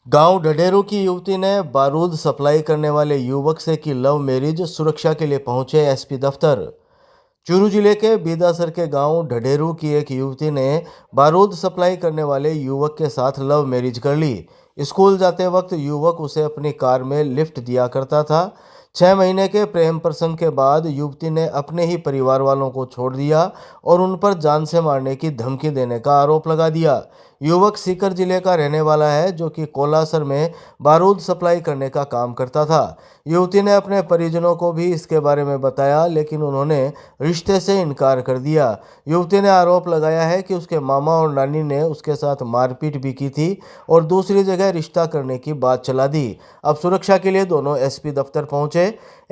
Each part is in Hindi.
गांव ढढेरू की युवती ने बारूद सप्लाई करने वाले युवक से की लव मैरिज। सुरक्षा के लिए पहुंचे एसपी दफ्तर। चूरू जिले के बीदासर के गांव ढढेरू की एक युवती ने बारूद सप्लाई करने वाले युवक के साथ लव मैरिज कर ली। स्कूल जाते वक्त युवक उसे अपनी कार में लिफ्ट दिया करता था। 6 महीने के प्रेम प्रसंग के बाद युवती ने अपने ही परिवार वालों को छोड़ दिया और उन पर जान से मारने की धमकी देने का आरोप लगा दिया। युवक सीकर जिले का रहने वाला है, जो कि कोलासर में बारूद सप्लाई करने का काम करता था। युवती ने अपने परिजनों को भी इसके बारे में बताया, लेकिन उन्होंने रिश्ते से इनकार कर दिया। युवती ने आरोप लगाया है कि उसके मामा और नानी ने उसके साथ मारपीट भी की थी और दूसरी जगह रिश्ता करने की बात चला दी। अब सुरक्षा के लिए दोनों एसपी दफ्तर पहुंचे।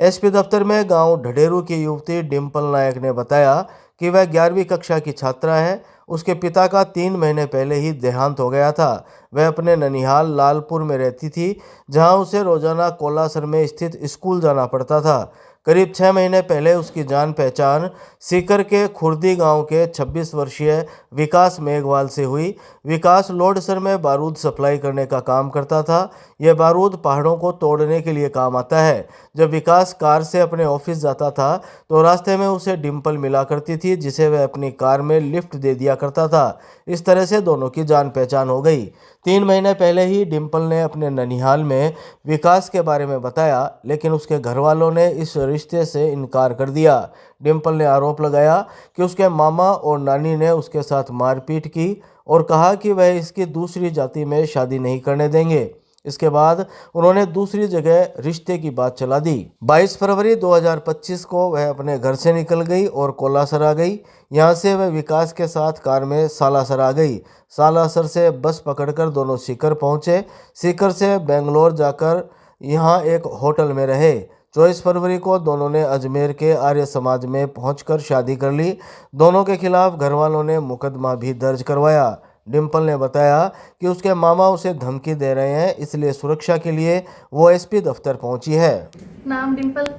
एसपी दफ्तर में गांव ढढेरू की युवती डिम्पल नायक ने बताया कि वह 11वीं कक्षा की छात्रा है। उसके पिता का 3 महीने पहले ही देहांत हो गया था। वह अपने ननिहाल लालपुर में रहती थी, जहां उसे रोजाना कोलासर में स्थित स्कूल जाना पड़ता था। करीब 6 महीने पहले उसकी जान पहचान सीकर के खुर्दी गांव के 26 वर्षीय विकास मेघवाल से हुई। विकास लोडसर में बारूद सप्लाई करने का काम करता था। यह बारूद पहाड़ों को तोड़ने के लिए काम आता है। जब विकास कार से अपने ऑफिस जाता था तो रास्ते में उसे डिम्पल मिला करती थी, जिसे वह अपनी कार में लिफ्ट दे दिया करता था। इस तरह से दोनों की जान पहचान हो गई। 3 महीने पहले ही डिम्पल ने अपने ननिहाल में विकास के बारे में बताया, लेकिन उसके घर वालों ने इस रिश्ते से इनकार कर दिया। डिम्पल ने आरोप लगाया कि उसके मामा और नानी ने उसके साथ मारपीट की और कहा कि वह इसकी दूसरी जाति में शादी नहीं करने देंगे। इसके बाद उन्होंने दूसरी जगह रिश्ते की बात चला दी। 22 फरवरी 2025 को वह अपने घर से निकल गई और कोलासर आ गई। यहाँ से वह विकास के साथ कार में सालासर आ गई। सालासर से बस पकड़कर दोनों सीकर पहुँचे। सीकर से बेंगलोर जाकर यहाँ एक होटल में रहे। 24 फरवरी को दोनों ने अजमेर के आर्य समाज में पहुंचकर शादी कर ली। दोनों के खिलाफ घर वालों ने मुकदमा भी दर्ज करवाया। डिम्पल ने बताया कि उसके मामा उसे धमकी दे रहे हैं, इसलिए सुरक्षा के लिए वो एसपी दफ्तर पहुंची है। नाम डिम्पल,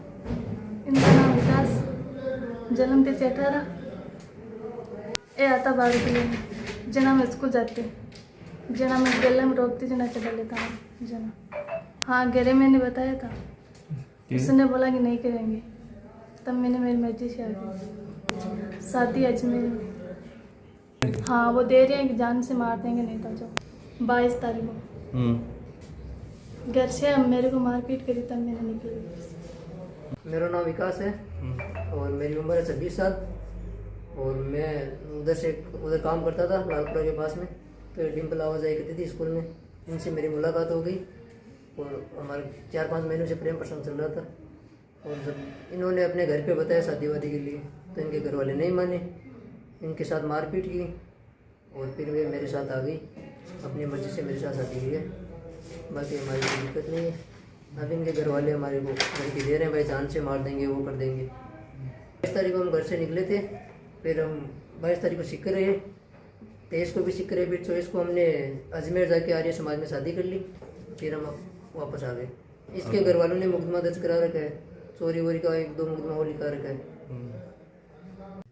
इनका नाम विकास, जन्म तिथि 18। ये आता 12 किलो। जना में स्कूल जाते, जना में गेले में रोकती, जना चला लेता हूँ जना। हाँ, गेरे मैंने बताया था, उसने बोला कि नहीं करेंगे। तब मैंने मेरी मर्जी से आ गई। शादी अजमेर में। हाँ, वो दे रहे हैं कि जान से मार देंगे, नहीं तो जो 22 तारीख को घर से मेरे को मारपीट करी, तब मैंने निकली। मेरा नाम विकास है और मेरी उम्र है 26 साल और मैं उधर काम करता था लालपुरा के पास में। तो डिम्पल आवाज़ आई करती थी स्कूल में, इनसे मेरी मुलाकात हो गई और हमारे 4-5 महीनों से प्रेम प्रसंग चल रहा था। और जब इन्होंने अपने घर पे बताया शादी वादी के लिए, तो इनके घर वाले नहीं माने, इनके साथ मारपीट की और फिर वे मेरे साथ आ गई। अपनी मर्जी से मेरे साथ शादी की है। बाकी हमारी कोई दिक्कत नहीं है। अब इनके घर वाले हमारे को धमकी दे रहे हैं, भाई जान से मार देंगे, वो कर देंगे। 22 तारीख को हम घर से निकले थे, फिर हम 22 तारीख को सीकर रहे, 23 को भी सीकर रहे, फिर 24 को हमने अजमेर जाके आर्य समाज में शादी कर ली। फिर हम वापस आ गए। इसके घर वालों ने मुकदमा दर्ज करा रखा है, चोरी वोरी का 1-2 मुकदमा और लिखा रखा है।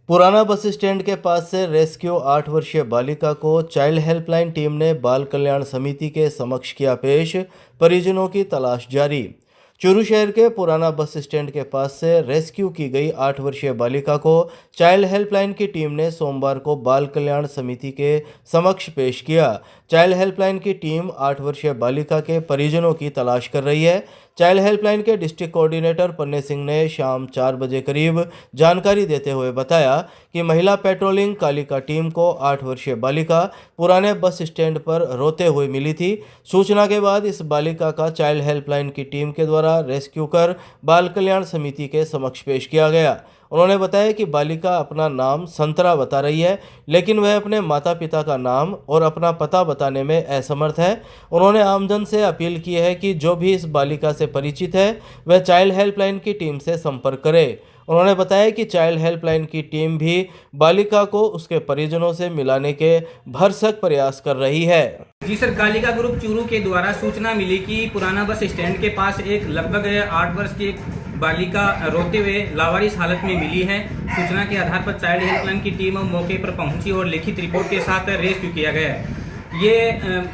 पुराना बस स्टैंड के पास से रेस्क्यू 8 वर्षीय बालिका को चाइल्ड हेल्पलाइन टीम ने बाल कल्याण समिति के समक्ष किया पेश। परिजनों की तलाश जारी। चूरू शहर के पुराना बस स्टैंड के पास से रेस्क्यू की गई 8 वर्षीय बालिका को चाइल्ड हेल्पलाइन की टीम ने सोमवार को बाल कल्याण समिति के समक्ष पेश किया। चाइल्ड हेल्पलाइन की टीम 8 वर्षीय बालिका के परिजनों की तलाश कर रही है। चाइल्ड हेल्पलाइन के डिस्ट्रिक्ट कोऑर्डिनेटर पन्ने सिंह ने शाम 4 बजे करीब जानकारी देते हुए बताया कि महिला पेट्रोलिंग कालिका टीम को 8 वर्षीय बालिका पुराने बस स्टैंड पर रोते हुए मिली थी। सूचना के बाद इस बालिका का चाइल्ड हेल्पलाइन की टीम के द्वारा रेस्क्यू कर बाल कल्याण समिति के समक्ष पेश किया गया। उन्होंने बताया कि बालिका अपना नाम संतरा बता रही है, लेकिन वह अपने माता पिता का नाम और अपना पता बताने में असमर्थ है। उन्होंने आमजन से अपील की है कि जो भी इस बालिका से परिचित है वह चाइल्ड हेल्पलाइन की टीम से संपर्क करे। उन्होंने बताया कि चाइल्ड हेल्पलाइन की टीम भी बालिका को उसके परिजनों से मिलाने के भरसक प्रयास कर रही है। जी सर, कालिका ग्रुप चूरू के द्वारा सूचना मिली कि पुराना बस स्टैंड के पास एक लगभग 8 वर्ष की एक बालिका रोते हुए लावारिस हालत में मिली है। सूचना के आधार पर चाइल्ड हेल्पलाइन की टीम मौके पर पहुंची और लिखित रिपोर्ट के साथ रेस्क्यू किया गया है। ये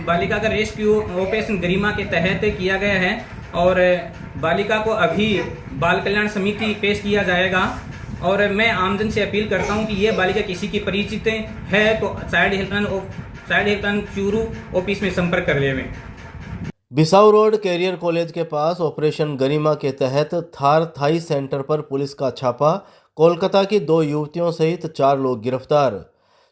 बालिका का रेस्क्यू ऑपरेशन गरिमा के तहत किया गया है और बालिका को अभी बाल कल्याण समिति पेश किया जाएगा। और मैं आमजन से अपील करता हूं कि ये बालिका किसी की परिचित है तो चाइल्ड हेल्पलाइन चूरू ऑफिस में संपर्क कर लेवें। बिसाऊ रोड कैरियर कॉलेज के पास ऑपरेशन गरिमा के तहत थार थाई सेंटर पर पुलिस का छापा, कोलकाता की 2 युवतियों सहित 4 लोग गिरफ्तार।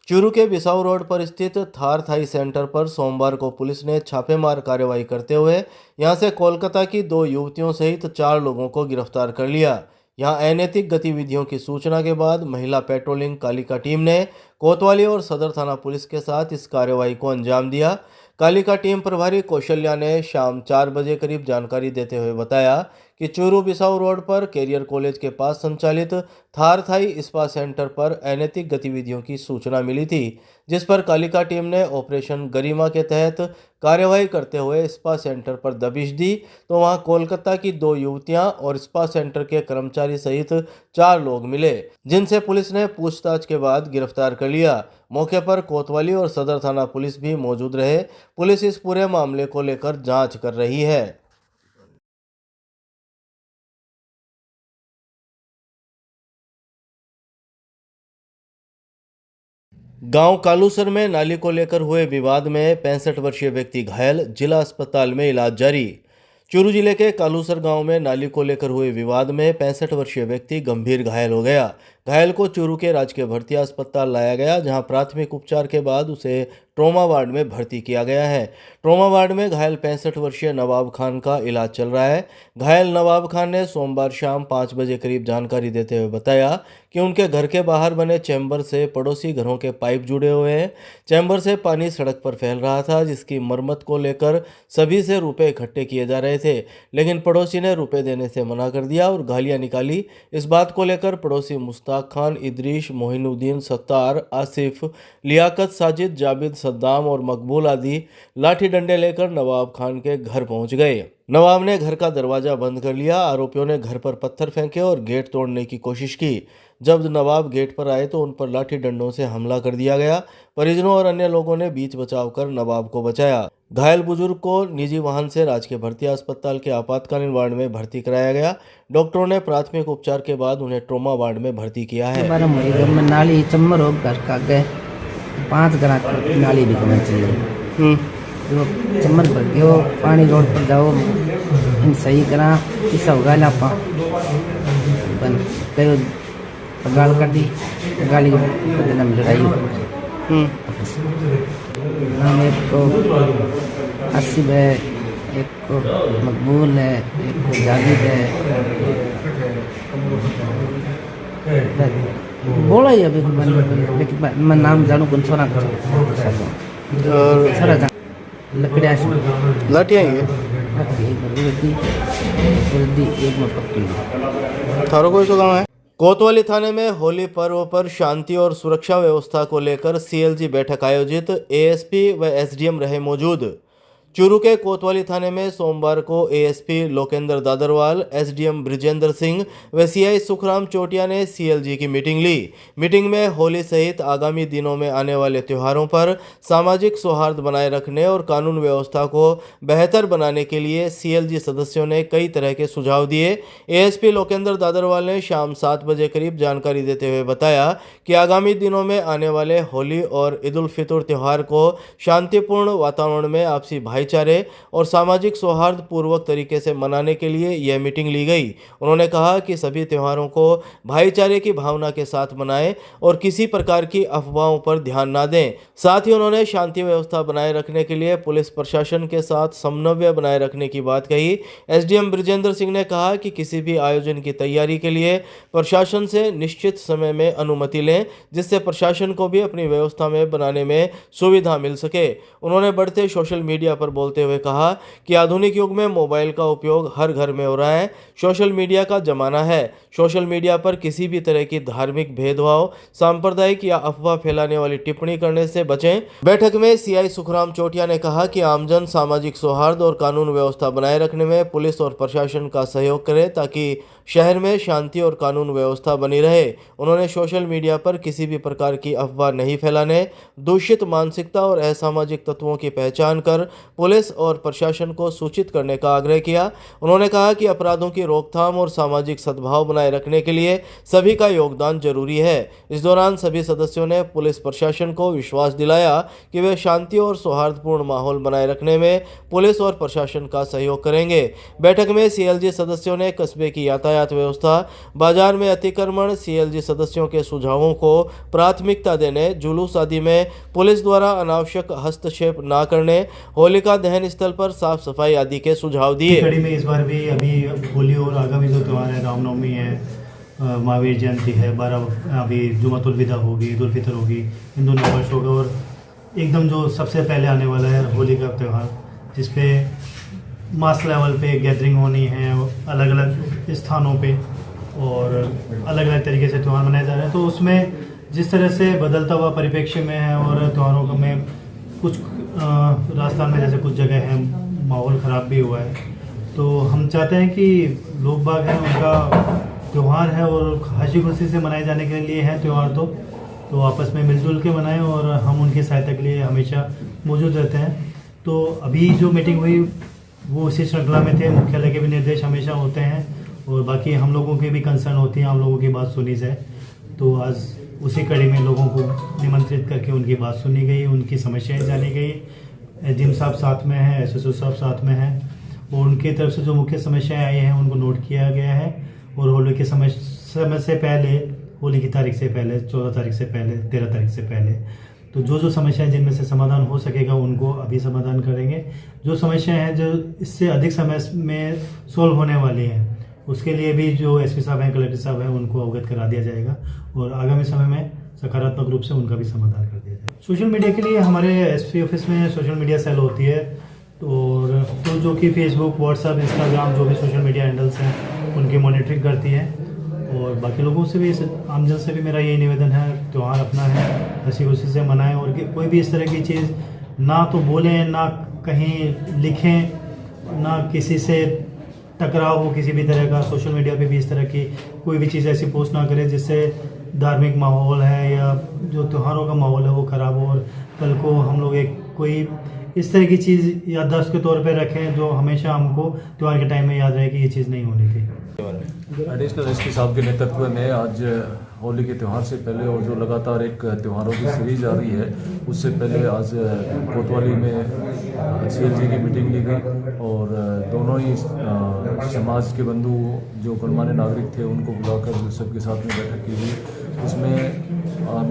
चूरू के बिसाऊ रोड पर स्थित थार थाई सेंटर पर सोमवार को पुलिस ने छापेमार कार्रवाई करते हुए यहां से कोलकाता की 2 युवतियों सहित 4 लोगों को गिरफ्तार कर लिया। यहां अनैतिक गतिविधियों की सूचना के बाद महिला पेट्रोलिंग कालिका टीम ने कोतवाली और सदर थाना पुलिस के साथ इस कार्रवाई को अंजाम दिया। कालिका टीम प्रभारी कौशल्या ने शाम 4 बजे करीब जानकारी देते हुए बताया कि चूरू बिसाऊ रोड पर कैरियर कॉलेज के पास संचालित थार थाई स्पा सेंटर पर अनैतिक गतिविधियों की सूचना मिली थी, जिस पर कालिका टीम ने ऑपरेशन गरिमा के तहत कार्यवाही करते हुए स्पा सेंटर पर दबिश दी तो वहां कोलकाता की 2 युवतियां और स्पा सेंटर के कर्मचारी सहित 4 लोग मिले, जिनसे पुलिस ने पूछताछ के बाद गिरफ्तार कर लिया। मौके पर कोतवाली और सदर थाना पुलिस भी मौजूद रहे। पुलिस इस पूरे मामले को लेकर जांच कर रही है। गांव कालूसर में नाली को लेकर हुए विवाद में 65 वर्षीय व्यक्ति घायल, जिला अस्पताल में इलाज जारी। चूरू जिले के कालूसर गांव में नाली को लेकर हुए विवाद में 65 वर्षीय व्यक्ति गंभीर घायल हो गया। घायल को चूरू के राजकीय भर्ती अस्पताल लाया गया, जहां प्राथमिक उपचार के बाद उसे ट्रॉमा वार्ड में भर्ती किया गया है। ट्रॉमा वार्ड में घायल 65 वर्षीय नवाब खान का इलाज चल रहा है। घायल नवाब खान ने सोमवार शाम 5 बजे करीब जानकारी देते हुए बताया कि उनके घर के बाहर बने चैम्बर से पड़ोसी घरों के पाइप जुड़े हुए हैं। चैम्बर से पानी सड़क पर फैल रहा था, जिसकी मरम्मत को लेकर सभी से रुपए इकट्ठे किए जा रहे थे, लेकिन पड़ोसी ने रुपए देने से मना कर दिया और गालियां निकाली। इस बात को लेकर पड़ोसी मुश्ताक खान, इदरीश, मोहिनुद्दीन, सत्तार, आसिफ, लियाकत, साजिद, जाबिद, सद्दाम और मकबूल आदि लाठी डंडे लेकर नवाब खान के घर पहुंच गए। नवाब ने घर का दरवाजा बंद कर लिया। आरोपियों ने घर पर पत्थर फेंके और गेट तोड़ने की कोशिश की। जब नवाब गेट पर आए तो उन पर लाठी डंडों से हमला कर दिया गया। परिजनों और अन्य लोगों ने बीच बचाव कर नवाब को बचाया। घायल बुजुर्ग को निजी वाहन से राजकीय भर्ती अस्पताल के आपातकालीन वार्ड में भर्ती कराया गया। डॉक्टरों ने प्राथमिक उपचार के बाद उन्हें ट्रॉमा वार्ड में भर्ती किया है। नाली चम्मर हो घर का गए 5 ग्राम नाली भी करना चाहिए। जो चम्मर भर गयो पानी रोड पर जाओ इन सही करा इसा होगा ना पा बन कयो गाल कर दी गाली बदले में लड़ाई हम एक को आसिफ है, एक को मकबूल है, एक को जाबिद है। बोला ही अभी लेकिन मैं नाम जानू कौन सा सारा लाठियाँ थारो कोई तो गाँव है। कोतवाली थाने में होली पर्व पर शांति और सुरक्षा व्यवस्था को लेकर सीएलजी बैठक आयोजित। एएसपी व एसडीएम रहे मौजूद। चूरू के कोतवाली थाने में सोमवार को एएसपी लोकेंद्र दादरवाल, एसडीएम ब्रिजेंद्र सिंह व सीआई सुखराम चोटिया ने सीएलजी की मीटिंग ली। मीटिंग में होली सहित आगामी दिनों में आने वाले त्योहारों पर सामाजिक सौहार्द बनाए रखने और कानून व्यवस्था को बेहतर बनाने के लिए सीएलजी सदस्यों ने कई तरह के सुझाव दिए। एएसपी लोकेंद्र दादरवाल ने शाम 7 बजे करीब जानकारी देते हुए बताया कि आगामी दिनों में आने वाले होली और ईद उल फितर त्यौहार को शांतिपूर्ण वातावरण में आपसी भाईचारे और सामाजिक सौहार्द पूर्वक तरीके से मनाने के लिए यह मीटिंग ली गई। उन्होंने कहा कि सभी त्योहारों को भाईचारे की भावना के साथ मनाएं और किसी प्रकार की अफवाहों पर ध्यान न दें। साथ ही उन्होंने शांति व्यवस्था बनाए रखने के लिए पुलिस प्रशासन के साथ समन्वय बनाए रखने की बात कही। एसडीएम ब्रिजेंद्र सिंह ने कहा कि किसी भी आयोजन की तैयारी के लिए प्रशासन से निश्चित समय में अनुमति लें, जिससे प्रशासन को भी अपनी व्यवस्था में बनाने में सुविधा मिल सके। उन्होंने बढ़ते सोशल मीडिया पर बोलते हुए कहा कि आधुनिक युग में मोबाइल का उपयोग हर घर में हो रहा है। सोशल मीडिया का जमाना है। सोशल मीडिया पर किसी भी तरह की धार्मिक भेदभाव, सांप्रदायिक या अफवाह फैलाने वाली टिप्पणी करने से बचें। बैठक में सीआई सुखराम चौटिया ने कहा कि आमजन सामाजिक सौहार्द और कानून व्यवस्था बनाए रखने में पुलिस और प्रशासन का सहयोग करे ताकि शहर में शांति और कानून व्यवस्था बनी रहे। उन्होंने सोशल मीडिया पर किसी भी प्रकार की अफवाह नहीं फैलाने, दूषित मानसिकता और असामाजिक तत्वों की पहचान कर पुलिस और प्रशासन को सूचित करने का आग्रह किया। उन्होंने कहा कि अपराधों की रोकथाम और सामाजिक सद्भाव बनाए रखने के लिए सभी का योगदान जरूरी है। इस दौरान सभी सदस्यों ने पुलिस प्रशासन को विश्वास दिलाया कि वे शांति और सौहार्दपूर्ण माहौल बनाए रखने में पुलिस और प्रशासन का सहयोग करेंगे। बैठक में सीएलजी सदस्यों ने कस्बे की यातायात व्यवस्था, बाजार में अतिक्रमण, सीएलजी सदस्यों के सुझावों को प्राथमिकता देने, जुलूस आदि में पुलिस द्वारा अनावश्यक हस्तक्षेप न करने, होलिका दहन स्थल पर साफ सफाई आदि के सुझाव दिए। कड़ी में इस बार भी अभी होली और आगामी जो त्यौहार है, रामनवमी है, महावीर जयंती है, 12 अभी जुमातुल विदा होगी, ईद उल फितर होगी, हिंदू नववर्ष होगा और एकदम जो सबसे पहले आने वाला है होली का त्यौहार, जिसपे मास लेवल पे गैदरिंग होनी है अलग अलग स्थानों पे और अलग अलग तरीके से त्यौहार मनाए जा रहे हैं। तो उसमें जिस तरह से बदलता हुआ परिप्रेक्ष्य में है और त्योहारों में कुछ राजस्थान में जैसे कुछ जगह है माहौल ख़राब भी हुआ है, तो हम चाहते हैं कि लोग बाग हैं उनका त्यौहार है और हंसी खुशी से मनाए जाने के लिए है त्यौहार, तो आपस में मिलजुल के मनाएं और हम उनकी सहायता के लिए हमेशा मौजूद रहते हैं। तो अभी जो मीटिंग हुई वो उसी श्रृंखला में थे। मुख्यालय के भी निर्देश हमेशा होते हैं और बाकी हम लोगों की भी कंसर्न होती है, हम लोगों की बात सुनी जाए। तो आज उसी कड़ी में लोगों को निमंत्रित करके उनकी बात सुनी गई, उनकी समस्याएं जानी गई। एसडीएम साहब साथ में हैं, एसएसओ साहब साथ में हैं और उनकी तरफ से जो मुख्य समस्याएं आई हैं उनको नोट किया गया है। और होली के समय से पहले, होली की तारीख से पहले, 14 तारीख से पहले, 13 तारीख से पहले, तो जो समस्याएं जिनमें से समाधान हो सकेगा उनको अभी समाधान करेंगे। जो समस्याएं हैं जो इससे अधिक समय में सोल्व होने वाली हैं उसके लिए भी जो एसपी साहब हैं, कलेक्टर साहब हैं, उनको अवगत करा दिया जाएगा और आगामी समय में सकारात्मक रूप से उनका भी समाधान कर दिया जाएगा। सोशल मीडिया के लिए हमारे एसपी ऑफिस में सोशल मीडिया सेल होती है और तो जो कि फेसबुक, व्हाट्सएप, इंस्टाग्राम जो भी सोशल मीडिया हैंडल्स हैं उनकी मॉनिटरिंग करती है। और बाकी लोगों से भी, आमजन से भी मेरा यही निवेदन है, त्यौहार अपना है, हंसी खुशी से मनाएं और कोई भी इस तरह की चीज़ ना तो बोलें, ना कहीं लिखें, ना किसी से टकराव हो किसी भी तरह का। सोशल मीडिया पे भी इस तरह की कोई भी चीज़ ऐसी पोस्ट ना करें जिससे धार्मिक माहौल है या जो त्योहारों का माहौल है वो ख़राब हो और कल को हम लोग एक कोई इस तरह की चीज़ याददाश्त के तौर पे रखें जो हमेशा हमको त्यौहार के टाइम में याद रहे कि ये चीज़ नहीं होनी थी। एडिशनल एसपी साहब के नेतृत्व में आज होली के त्यौहार से पहले और जो लगातार एक त्योहारों की सीरीज आ रही है उससे पहले आज कोतवाली में सीएलजी की मीटिंग ली गई और दोनों ही समाज के बंधु जो गणमान्य नागरिक थे उनको बुलाकर सबके साथ में बैठक की गई। इसमें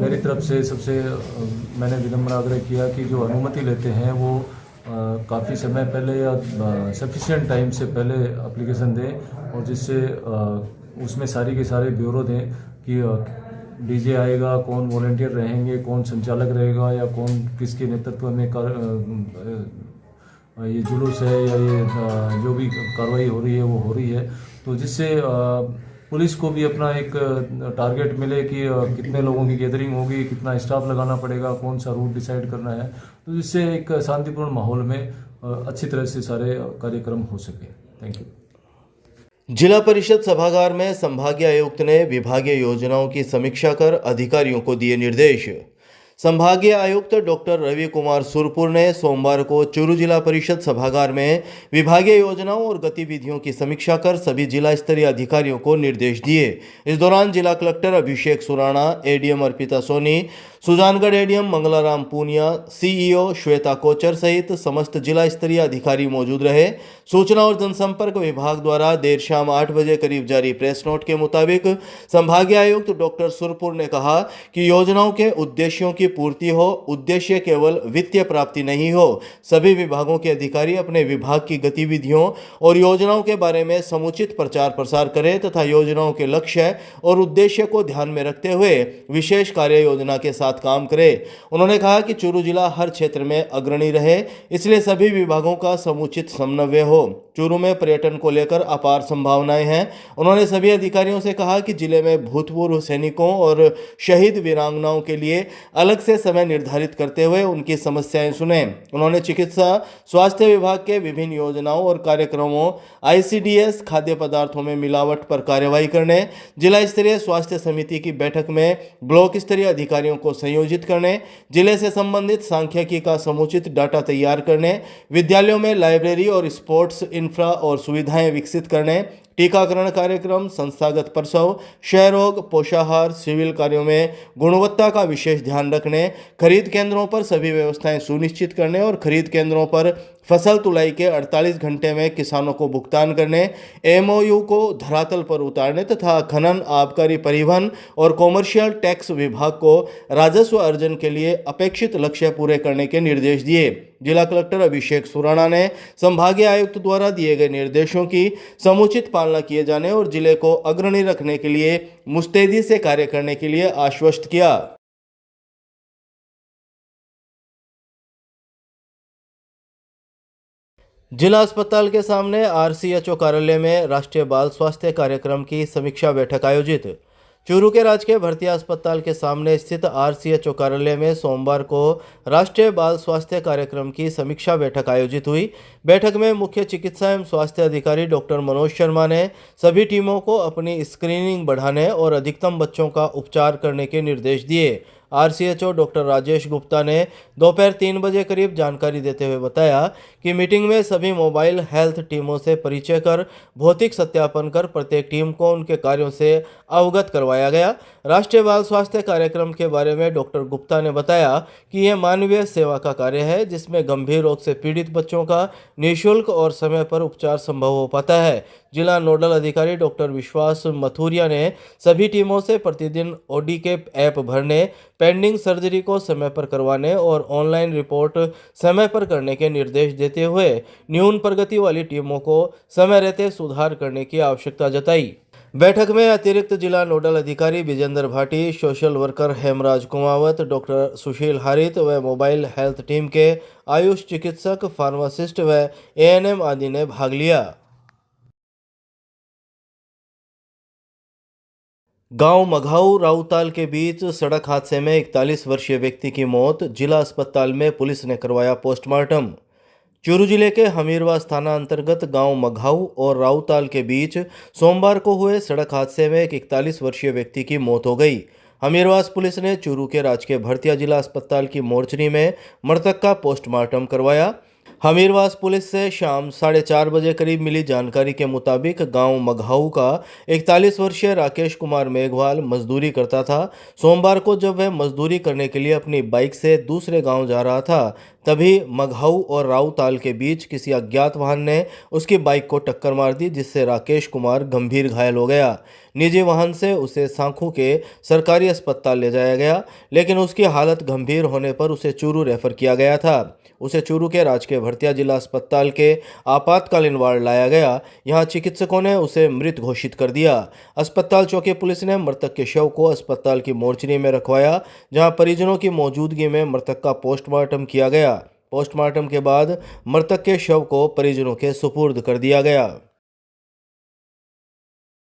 मेरी तरफ से सबसे मैंने विनम्र आग्रह किया कि जो अनुमति लेते हैं वो काफ़ी समय पहले या सफिशिएंट टाइम से पहले एप्लीकेशन दें और जिससे उसमें सारी के सारे ब्यूरो दें कि डीजे आएगा, कौन वॉलंटियर रहेंगे, कौन संचालक रहेगा या कौन किसके नेतृत्व में ये जुलूस है या ये जो भी कार्रवाई हो रही है वो हो रही है। तो जिससे पुलिस को भी अपना एक टारगेट मिले कि कितने लोगों की गैदरिंग होगी, कितना स्टाफ लगाना पड़ेगा, कौन सा रूट डिसाइड करना है, तो जिससे एक शांतिपूर्ण माहौल में अच्छी तरह से सारे कार्यक्रम हो सके। Thank you. जिला परिषद सभागार में संभागीय आयुक्त ने विभागीय योजनाओं की समीक्षा कर अधिकारियों को दिए निर्देश। संभागीय आयुक्त डॉक्टर रवि कुमार सुरपुर ने सोमवार को चूरू जिला परिषद सभागार में विभागीय योजनाओं और गतिविधियों की समीक्षा कर सभी जिला स्तरीय अधिकारियों को निर्देश दिए। इस दौरान जिला collector Abhishek Surana, ADM Arpita Soni, Sujangarh ADM Mangalaram Poonia, CEO Shweta Kochar सहित समस्त जिला स्तरीय अधिकारी मौजूद रहे। सूचना और जनसंपर्क विभाग द्वारा देर शाम 8 बजे करीब जारी प्रेस नोट के मुताबिक संभागीय आयुक्त डॉक्टर सुरपुर ने कहा कि योजनाओं के उद्देश्यों की पूर्ति हो। उद्देश्य केवल वित्तीय प्राप्ति नहीं हो। सभी विभागों के अधिकारी अपने विभाग की गतिविधियों और योजनाओं के बारे में समुचित प्रचार प्रसार करें तथा योजनाओं के लक्ष्य और उद्देश्य को ध्यान में रखते हुए विशेष कार्य योजना के साथ साथ काम करे। उन्होंने कहा कि चूरू जिला हर क्षेत्र में अग्रणी रहे, इसलिए सभी विभागों का समुचित समन्वय हो। चूरू में पर्यटन को लेकर अपार संभावनाएं हैं। उन्होंने सभी अधिकारियों से कहा कि जिले में भूतपूर्व सैनिकों और शहीद वीरांगनाओं के लिए अलग से समय निर्धारित करते हुए उनकी समस्याएं सुने। उन्होंने चिकित्सा स्वास्थ्य विभाग के विभिन्न योजनाओं और कार्यक्रमों, ICDS, खाद्य पदार्थों में मिलावट पर कार्रवाई करने, जिला स्तरीय स्वास्थ्य समिति की बैठक में ब्लॉक स्तरीय अधिकारियों को संयोजित करने, जिले से संबंधित सांख्यिकी का समुचित डाटा तैयार करने, विद्यालयों में लाइब्रेरी और स्पोर्ट्स इंफ्रा और सुविधाएं विकसित करने, टीकाकरण कार्यक्रम, संस्थागत प्रसव, क्षय रोग, पोषाहार, सिविल कार्यों में गुणवत्ता का विशेष ध्यान रखने, खरीद केंद्रों पर सभी व्यवस्थाएं सुनिश्चित करने और खरीद केंद्रों पर फसल तुलाई के 48 घंटे में किसानों को भुगतान करने, MOU को धरातल पर उतारने तथा खनन, आबकारी, परिवहन और कॉमर्शियल टैक्स विभाग को राजस्व अर्जन के लिए अपेक्षित लक्ष्य पूरे करने के निर्देश दिए। जिला कलेक्टर अभिषेक सुराणा ने संभागीय आयुक्त द्वारा दिए गए निर्देशों की समुचित पालना किए जाने और जिले को अग्रणी रखने के लिए मुस्तैदी से कार्य करने के लिए आश्वस्त किया। जिला अस्पताल के सामने RCHO कार्यालय में राष्ट्रीय बाल स्वास्थ्य कार्यक्रम की समीक्षा बैठक आयोजित। चूरू के राजकीय भर्तिया अस्पताल के सामने स्थित RCHO कार्यालय में सोमवार को राष्ट्रीय बाल स्वास्थ्य कार्यक्रम की समीक्षा बैठक आयोजित हुई। बैठक में मुख्य चिकित्सा एवं स्वास्थ्य अधिकारी डॉक्टर मनोज शर्मा ने सभी टीमों को अपनी स्क्रीनिंग बढ़ाने और अधिकतम बच्चों का उपचार करने के निर्देश दिए। RCHO डॉक्टर राजेश गुप्ता ने दोपहर 3 बजे करीब जानकारी देते हुए बताया कि मीटिंग में सभी मोबाइल हेल्थ टीमों से परिचय कर भौतिक सत्यापन कर प्रत्येक टीम को उनके कार्यों से अवगत करवाया गया। राष्ट्रीय बाल स्वास्थ्य कार्यक्रम के बारे में डॉक्टर गुप्ता ने बताया कि यह मानवीय सेवा का कार्य है जिसमें गंभीर रोग से पीड़ित बच्चों का निःशुल्क और समय पर उपचार संभव हो पाता है। जिला नोडल अधिकारी डॉक्टर विश्वास मथुरिया ने सभी टीमों से प्रतिदिन OD के ऐप भरने, पेंडिंग सर्जरी को समय पर करवाने और ऑनलाइन रिपोर्ट समय पर करने के निर्देश देते हुए न्यून प्रगति वाली टीमों को समय रहते सुधार करने की आवश्यकता जताई। बैठक में अतिरिक्त जिला नोडल अधिकारी Vijendra Bhati, social worker Hemraj Kumawat, doctor Sushil Harit व मोबाइल हेल्थ टीम के आयुष चिकित्सक, फार्मासिस्ट व ANM आदि ने भाग लिया। गांव मघाऊ राउताल के बीच सड़क हादसे में 41 वर्षीय व्यक्ति की मौत, जिला अस्पताल में पुलिस ने करवाया पोस्टमार्टम। चूरू जिले के हमीरवास थाना अंतर्गत गांव मघाऊ और राउताल के बीच सोमवार को हुए सड़क हादसे में एक 41 वर्षीय व्यक्ति की मौत हो गई। हमीरवास पुलिस ने चूरू के राजकीय भर्तिया जिला अस्पताल की मोर्चरी में मृतक का पोस्टमार्टम करवाया। हमीरवास पुलिस से शाम 4:30 बजे करीब मिली जानकारी के मुताबिक गांव मघाऊ का 41 वर्षीय राकेश कुमार मेघवाल मजदूरी करता था। सोमवार को जब वह मजदूरी करने के लिए अपनी बाइक से दूसरे गांव जा रहा था, तभी मघाऊ और राउताल के बीच किसी अज्ञात वाहन ने उसकी बाइक को टक्कर मार दी, जिससे राकेश कुमार गंभीर घायल हो गया। निजी वाहन से उसे सांखू के सरकारी अस्पताल ले जाया गया, लेकिन उसकी हालत गंभीर होने पर उसे चूरू रेफर किया गया था। उसे चूरू के राजकीय भर्तिया जिला अस्पताल के आपातकालीन वार्ड लाया गया। यहां चिकित्सकों ने उसे मृत घोषित कर दिया। अस्पताल चौकी पुलिस ने मृतक के शव को अस्पताल की मोर्चरी में रखवाया, जहां परिजनों की मौजूदगी में मृतक का पोस्टमार्टम किया गया। पोस्टमार्टम के बाद मृतक के शव को परिजनों के सुपुर्द कर दिया गया।